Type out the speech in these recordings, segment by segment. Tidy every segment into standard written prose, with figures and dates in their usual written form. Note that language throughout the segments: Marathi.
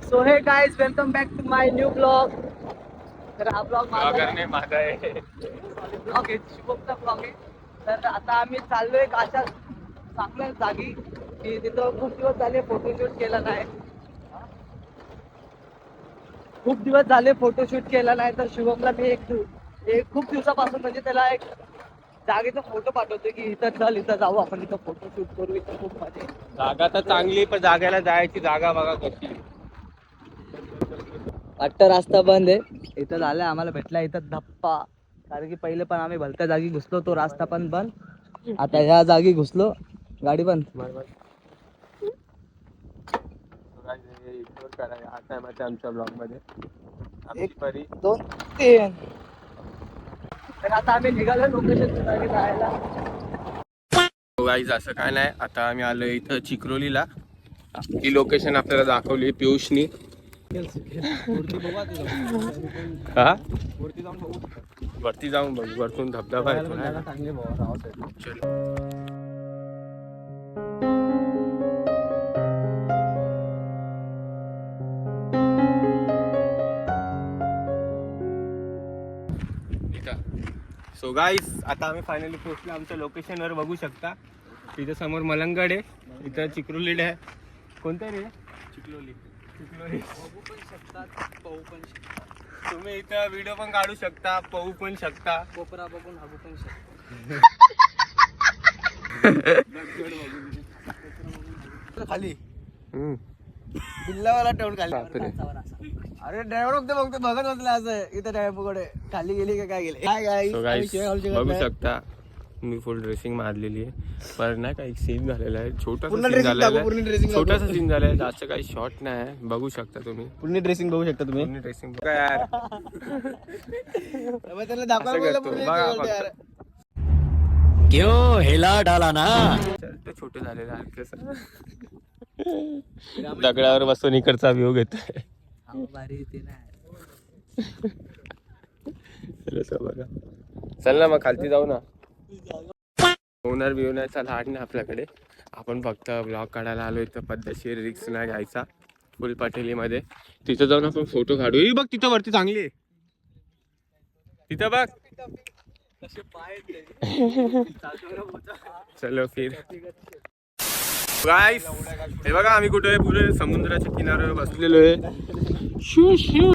So hey guys welcome back to my new blog. तर हा ब्लॉग माझा आहे. ब्लॉग आहे, शुभमचा ब्लॉग आहे. तर आता आम्ही चाललोय अशा चांगल्या जागी की तिथं खूप दिवस झाले फोटोशूट केला नाही. केला नाही तर शुभमला मी एक खूप दिवसापासून म्हणजे त्याला एक जागेचा फोटो पाठवतो की इथं चल, इथं जाऊ आपण, इथं फोटोशूट करू, इथं खूप मजा आहे. जागा तर चांगली, पण जागेला जायची जागा बघा कशी. वाटतं रस्ता बंद आहे. इथं झालं आम्हाला भेटला इथं धप्पा, कारण की पहिले पण आम्ही भलत्या जागी घुसलो, तो रस्ता पण बंद. आता ह्या जागी घुसलो, गाडी बंद. आता आमच्या ब्लॉग मध्ये एक, दोन, तीन. तर आता आम्ही निघालो लोकेशन जायला. गाईज असं काय नाही, आता आम्ही आलो इथं चिक्रोलीला. ही लोकेशन आपल्याला दाखवली पियुषनी. हा वरती जाऊन बघ, वरतून धबधबा येतो ना. सो गाईस आता आम्ही फायनली पोहोचलो आमच्या लोकेशनवर. बघू शकता इथं समोर मलंगड आहे, इथं चिक्रोली आहे. कोणतं रे? चिक्लोली. बघू पण शकतात, पाहू पण शकतात, तुम्ही इथं व्हिडिओ पण काढू शकता, पाहू पण शकता, कोपरा बघून हागू पण शकतात. खाली बिल्लावाला ठेवून खाली. अरे ड्रायव्हर फक्त बघत बसला असं इथं ड्रायव्हरकडे, खाली गेली का काय गेली. So guys, बघू शकता मी फुल ड्रेसिंग मारलेली आहे. पर नाही का एक सीन झालेला आहे, छोटासा सीन झालेला आहे, छोटासा सीन झालेला आहे, जास्त काही शॉर्ट नाही आहे. बघू शकता तुम्ही पूर्ण ड्रेसिंग बघू शकता तुम्ही. पूर्ण ड्रेसिंग बघा यार. त्याला असं करतो, बघा फक्त. क्यों हिला डाला ना. ते छोटं झालेलं आहे कसं. दगडावर बसून इकडचा व्ह्यू घेतोय. बघा चल ना मग खालती जाऊ ना. ओनर बिवनरचा लाड नाही आपल्याकडे, आपण फक्त ब्लॉग काढायला आलो. इथं पद्धतशीर रिक्स नाही घ्यायचा. फुल पटेलीमध्ये तिथं जाऊन आपण फोटो काढू. बघ तिथं वरती चांगली आहे, तिथं बघ. चलो फिर गाइस, हे बघा आम्ही कुठे पुढे समुद्राच्या किनाऱ्यावर बसलेलो आहे. Shoe shoe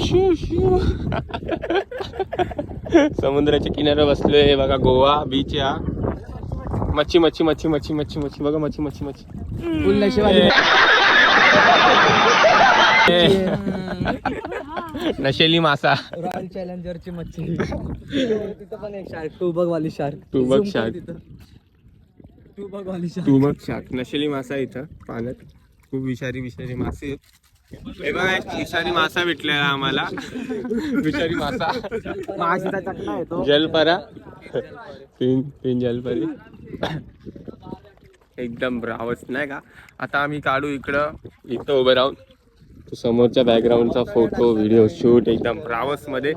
shoe shoe. समुद्राच्या किनाऱ्यावर बसलोय बघा. गोवा बीच या. मच्छी मच्छी मच्छी मच्छी मच्छी मच्छी बघा, मच्छी मच्छी मच्छी. फुल नशिबाने नशेली मासा. रॉयल चॅलेंजरची मच्छी. तिथं पण एक शार्क, टू बघ वाली शार्क. तू बघ शार्क, टू बघ वाली शार्क. तू बघ शार्क. नशेली मासा इथं पाण्यात खूप विषारी विषारी मासे आहेत. हे बघा एक विषारी मासा भेटलेला आम्हाला. विषारी मासा, माशाचा चकना आहे तो. जलपरा. तीन जलपरी एकदम ब्रावच नाही का. आता आम्ही काढू इथं उभं राहून समोरच्या बॅकग्राऊंडचा फोटो व्हिडिओ शूट एकदम ब्रावस मध्ये.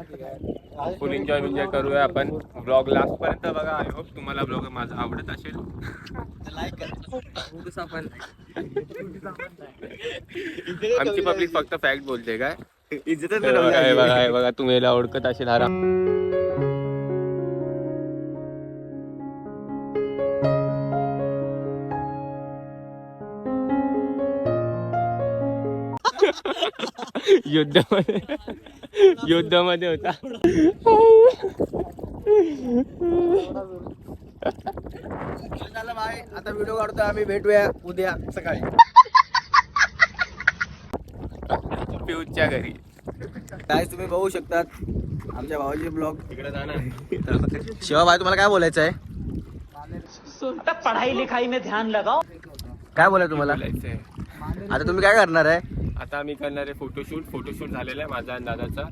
फुल एन्जॉय करूया आपण. ब्लॉग लास्ट पर्यंत बघा. आय होप तुम्हाला ब्लॉग माझा आवडत असेल. आमची पब्लिक फक्त फॅक्ट बोलते काय. बघा तुम्ही याला ओळखत असेल. युद्धामध्ये होता. झालं बाय, आता व्हिडिओ काढतोय आम्ही. भेटूया उद्या सकाळी पिऊच्या घरी. काय तुम्ही बघू शकतात आमच्या भावाचे ब्लॉग. तिकडे जाणार. शिवा भाई, तुम्हाला काय बोलायचं आहे? पढ़ाई लिखाई में ध्यान लगाओ. काय बोलायचं तुम्हाला? बोलायचंय आता तुम्ही काय करणार आहे? आता आम्ही करणार आहे फोटोशूट झालेला आहे माझा आणि दादाचा.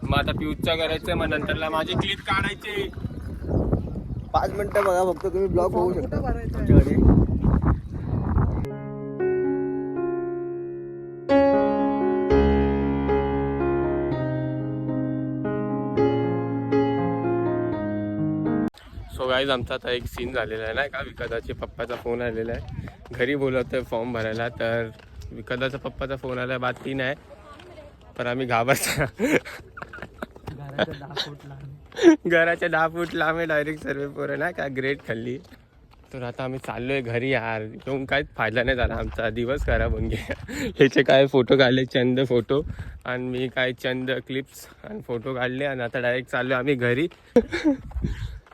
मग आता पिऊचा करायचंय, मग नंतरला माझी क्लिप काढायची. 5 मिनिटं बघा फक्त, तुम्ही ब्लॉग बघू शकता आमच्याकडे. सो गाईज आमचा आता एक सीन झालेला आहे नाही का. विकासाच्या पप्पाचा फोन आलेला आहे. घरी बोलवतोय फॉर्म भरायला. तर विकासाचा पप्पाचा फोन आला, बात ती नाही, पण आम्ही घाबरतो. घराच्या 10 फूट लांब आहे डायरेक्ट सर्वे पोरं ना काय ग्रेट खाल्ली. तर आता आम्ही चाललोय घरी यार. येऊन काहीच फायदा नाही झाला, आमचा दिवस खराब होऊन गेला. ह्याचे काय फोटो काढले, चंद फोटो, आणि मी काय चंद क्लिप्स आणि फोटो काढले, आणि आता डायरेक्ट चाललो आम्ही घरी.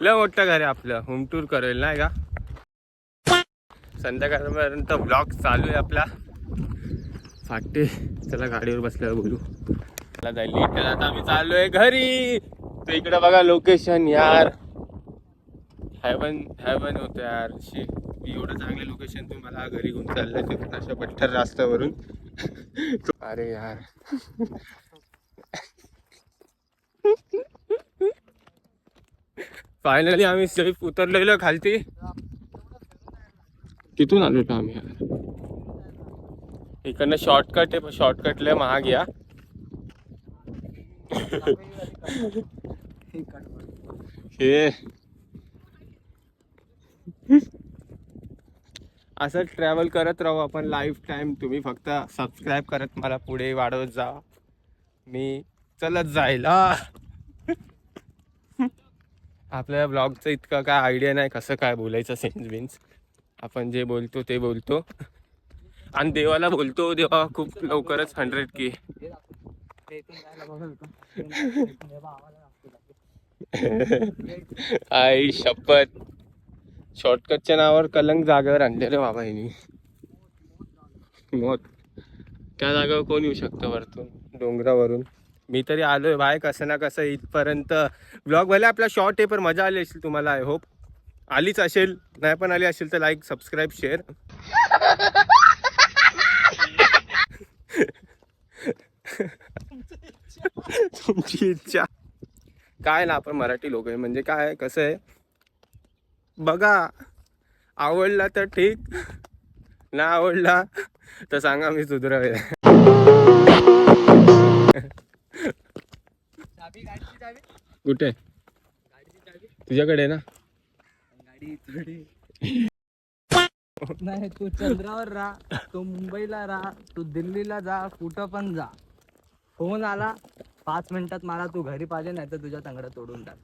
लय मोठं घर आहे आपलं, होम टूर करेल नाही का. संध्याकाळपर्यंत ब्लॉग चालू आहे आपला. फाटे चला गाडीवर बसल्यावर बोलू. मला जायला लेट आहे, आता आम्ही चाललोय घरी. तर इकडे बघा लोकेशन यार, हेवन होतं यार. एवढं चांगलं लोकेशन तुम्हाला घरी घेऊन चाललंय तिकडे अशा पठ्ठर रस्त्यावरून. अरे यार फायनली आम्ही सेफ उतरलेलो खालती. तिथून आलो होतो आम्ही यार. इकडनं शॉर्टकट आहे, शॉर्टकटला महाग या. हे असं ट्रॅव्हल करत राहू आपण लाईफ टाईम. तुम्ही फक्त सबस्क्राईब करत मला पुढे वाढवत जा, मी चलत जायला. आपल्या ब्लॉगचं इतकं काय आयडिया नाही कसं काय बोलायचं, सेन्स बिन्स. आपण जे बोलतो ते बोलतो, आणि देवाला बोलतो. देवा खूप लवकरच 100K. आई शपथ, शॉर्टकटच्या नावावर कलंक जागेवर आणलेलं बाबा हिनी. मग त्या जागेवर कोण येऊ शकतं वरतून डोंगरावरून. मी तरी आलोय बाय कसं ना कसं इथपर्यंत. ब्लॉग भले आपला शॉर्ट आहे पण मजा आली असेल तुम्हाला. आय होप आलीच असेल, नाही पण आली असेल तर लाईक सबस्क्राईब शेअर. तुमची इच्छा काय ना, आपण मराठी लोक आहे म्हणजे काय कसं आहे बघा. आवडला तर ठीक, ना आवडला तर सांगा, मी सुधरावे. कुठे तुझ्याकडे ना गाडी थोडी नाही. तू चंद्रावर राहा, तू मुंबईला राहा, तू दिल्लीला जा, कुठं पण जा. फोन आला 5 मिनिटात मला तू घरी पाहिजे, नाही तर तुझ्या तंगडा तोडून टाक.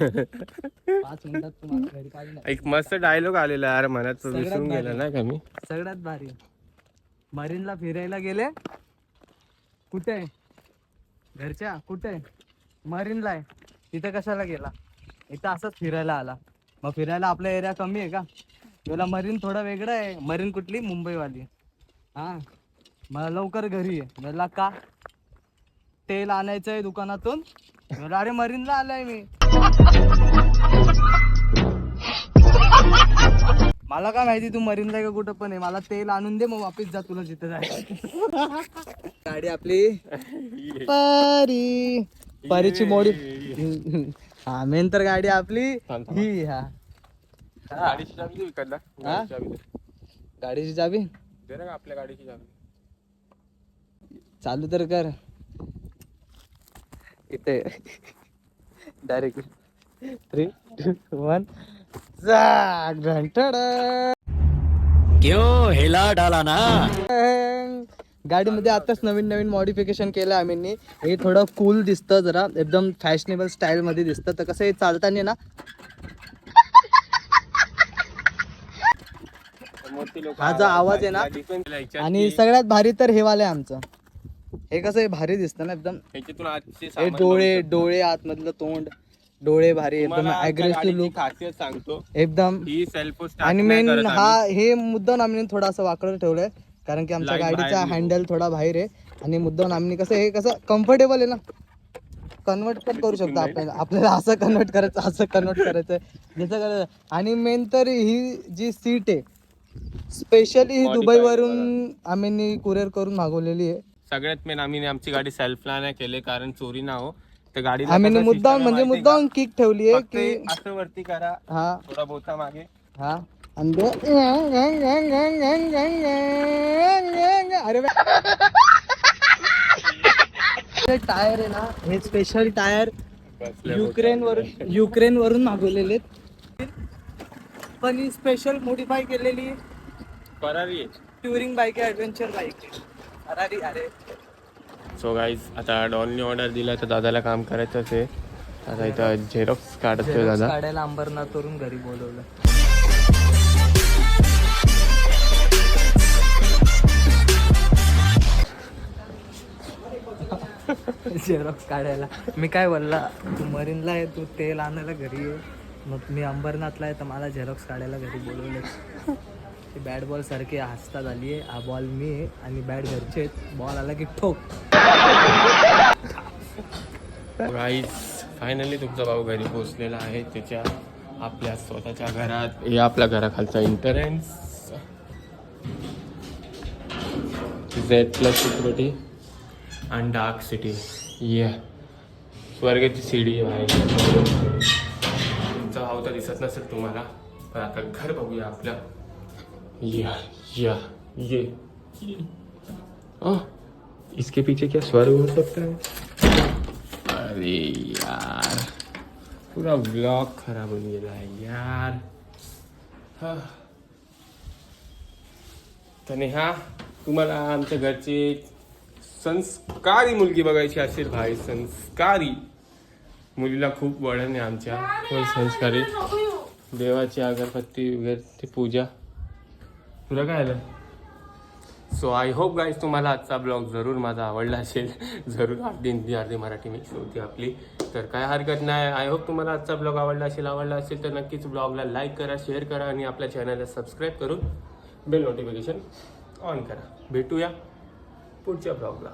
5 मिनिटात तू मला घरी पाहिजे. एक मस्त डायलॉग आलेला यार मनात, विसरून गेला ना का मी. सगळ्यात भारी मरीनला फिरायला गेले. कुठे घरच्या, कुठे मरीनला आहे. तिथं कशाला गेला, इथं असंच फिरायला आला. मग फिरायला आपला एरिया कमी आहे का. तुला मरीन थोडं वेगळं आहे. मरीन कुठली, मुंबईवाली. हा मला लवकर घरी आहे. मला का तेल आणायचं आहे दुकानातून. मला अरे मरीनला आलाय मी. मला काय माहिती तू मरीनला का कुठं पण आहे. मला तेल आणून दे, मग वापस जा तुला जिथे जायचं. गाडी आपली परी, परीची मोडी. हा मेन तर गाडी आपली ही. हा गाडीची चाबी दे विकतला. गाडीची चाबी दे ना आपल्या गाडीची चाबी. चालू तर कर इथे डायरेक्ट 3, 2, 1 क्यों हिला डाला ना. गाडीमध्ये आताच नवीन मॉडिफिकेशन केलं आम्ही. हे थोडं कूल दिसतं, जरा एकदम फॅशनेबल स्टाईल मध्ये दिसतं. तर कसं हे चालताना ना हा जो आवाज आहे ना, आणि सगळ्यात भारी तर हे वाले आमचं. हे कसं हे भारी दिसतं ना एकदम. हे डोळे आतमधलं तोंड, डोळे भारी एकदम अग्रेसिव्ह लुक सांगतो एकदम. आणि मेन हा हे मुद्दाम आम्ही थोडं असं वाकडं ठेवलंय, कारण की आमच्या गाडीचा हँडल थोडा बाहेर आहे. आणि मुद्दाम आम्ही कसं हे कसं कम्फर्टेबल आहे ना, कन्वर्ट पण करू शकतो आपल्याला असं कन्वर्ट करायचं, असं कन्वर्ट करायचं जसं करायचं. आणि मेन तर ही जी सीट आहे स्पेशली ही दुबईवरून आम्ही कुरिअर करून मागवलेली आहे. सगळ्यात मेन आम्ही आमची गाडी सेल्फ नाही केली कारण चोरी ना हो. तर गाडी आम्ही मुद्दाम किक ठेवली आहे की असं वरती करा, हा थोडा बोथा मागे, हा अरे टायर आहे ना, हे स्पेशल टायर युक्रेन वरून मागवलेले, पण ही स्पेशल मॉडिफाय केलेली फरारी आहे. टुरिंग बाईक आहे, ॲडव्हेंचर बाईक आहे. फरारी अरे सो गाईज आता डॉनने ऑर्डर दिला तर दादाला काम करायचंच आहे. आता इथं झेरॉक्स काढतोय Xerox दादा. काढायला अंबरनाथवरून घरी बोलवलं. झेरॉक्स काढायला मी काय बोलला, तू मरीनला आहे, तू तेल आणायला घरी आहे, मग मी अंबरनाथला आहे तर मला झेरॉक्स काढायला घरी बोलवले. ती बॅट बॉल सारखी हसता झाली आहे. हा बॉल मी आहे आणि बॅट घरचे आहेत. बॉल आला की ठोक. गाईज फायनली तुमचा भाऊ घरी पोहोचलेला आहे त्याच्या आपल्या स्वतःच्या घरात. हे आपल्या घराखालचा एंट्रन्स. Z+ सिक्युरिटी आणि डार्क सिटी. ये स्वर्गाची सीडी आहे. तुमचा भाऊ तर दिसत नसेल तुम्हाला, पण आता घर बघूया आपलं. या या ये इसके पीछे क्या स्वर्ग हो सकता है? अरे यार पूरा ब्लॉग खराब होऊन गेला आहे यार. तर नेहा, तुम्हाला आमच्या घरची संस्कारी मुलगी बघायची असेल भाई, संस्कारी मुलीला खूप वळण आहे आमच्या. फुल संस्कारी, देवाची अगरबत्ती वगैरे पूजा. तुला काय आलं? सो आय होप गाईज तुम्हाला आजचा ब्लॉग जरूर माझा आवडला असेल. जरूर अर्धी मराठी मिक्स होती आपली, तर काय हरकत नाही. आय होप तुम्हाला आजचा ब्लॉग आवडला असेल तर नक्कीच ब्लॉगला लाईक करा, शेअर करा आणि आपल्या चॅनलला सबस्क्राईब करून बेल नोटिफिकेशन ऑन करा. भेटूया पुढच्या ब्लॉगला.